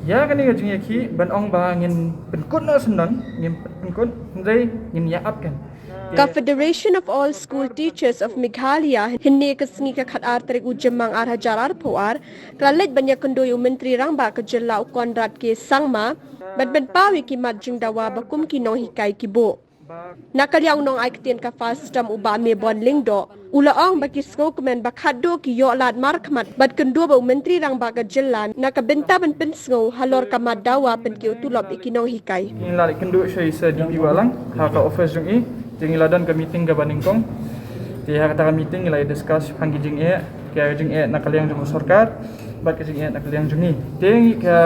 Ya kan ni gajung ki ban ong ba ngin penkut no senon ngin penkut ndai ngin ya up kan. Confederation of All School Teachers of Meghalaya hinni kesngi ka khatar tarik ujemang ar hajarar poar kralet banyak kendoi menteri rangba ke jela Konrad ke sangma ban pawi ki majing dawa bakum ki no hikai kibo nakaliang nong ai ketien ka fastam uba me bon lingdo ulaong baki sko kemen bakhado ki yo lat markmat bat kendo ba menteri rangba ke jela nakabenta ban pensngo halor kamad dawa pen ki utulop ikinong hikai Ni la kendo syai sa di walang ha ka office jung i jing iladan ka meeting ka baningkong ti ha kata meeting ila discuss panggi jing e ka jing e nakaliang jung sarkar bat ka jing e nakaliang jung ni ting ka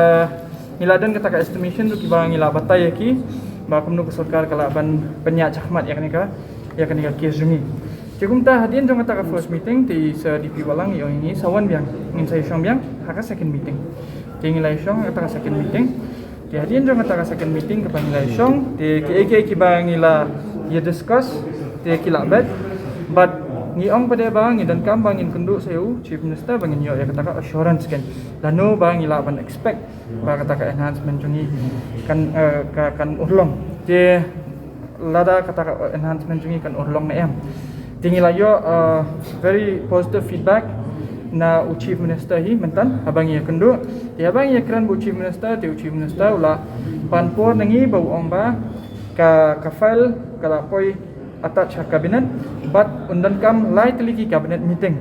iladan kata ka estimation tu ki bang ila batai ki ba kumnu ka sarkar kala ban penyak chahmat ya kan ka kes jung ni Cikumta hadian jong kata ka first meeting ti sa DP walang yo ini sawan biang ngin sa isyong biang ha ka second meeting ting ila isyong kata ka second meeting ti hadian jong kata ka second meeting ka pangila isyong ti ki bang ila ya discuss ti kila bet but ni ong pada bang dan kam bangin kenduk sayu chief minister bangin yo ya kata ka assurance kan lano bang ila ban expect ba kata ka enhancement jungi kan urlong ti lada kata ka enhancement jungi kan urlong na em tingila yo very positive feedback na chief minister hi mentan abang ya kenduk ti abang ya kran bu chief minister ula panpor nangi bau ong ba ka file kala poi attach kabinet but undan kam lightly ki cabinet meeting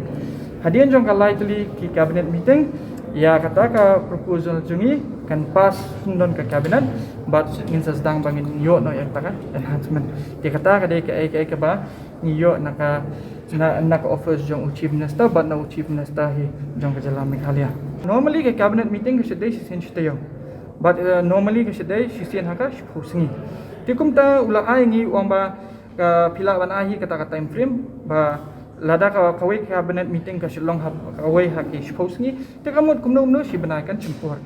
hadian jong ka lightly ki cabinet meeting ya kata ka proposal jungi kan pas undan ka cabinet but ngin sa sedang bangin yo no yang taka enhancement dia kata ka dei ka ba ni yo naka office jong chief minister but na chief minister hi jong ka jala Meghalaya normally ka cabinet meeting ka sedai si sen chtayo but normally ka sedai si sen haka shpusngi tikum ta ula ai ngi wang ba ka pila ban ahi kata time frame ba lada ka kawai cabinet meeting ka shilong kawai ha ki shpusngi te kamut kumno si banakan cempur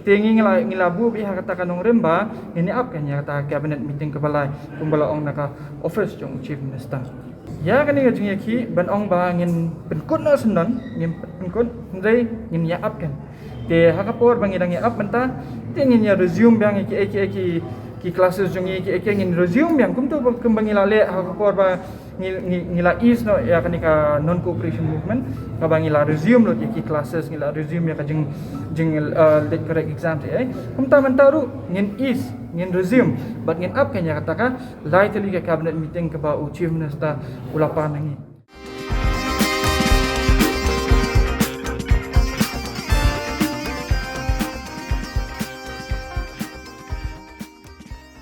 tingi ngilabu bi ha kata kanong remba ini up kan ya kata cabinet meeting ka balai kumbala ong naka office jong chief minister ya kan ni gajung ki ban ong ba ngin penkut no senon ngin penkut ndai ngin ya up kan te ha kapor bangidang ya up menta tingin ya resume bang ki classes jungi ki ngin resume yang kum tu kembang ilale ha kapor ba ngila is no ya kan ka non cooperation movement ka bang ila resume lo ki classes ngila resume ya ka jing lit correct exam te kum ta mentaru ngin is ngin resume but ngin up kan ya kata ka lightly ka cabinet meeting ka ba chief minister ulapan nangi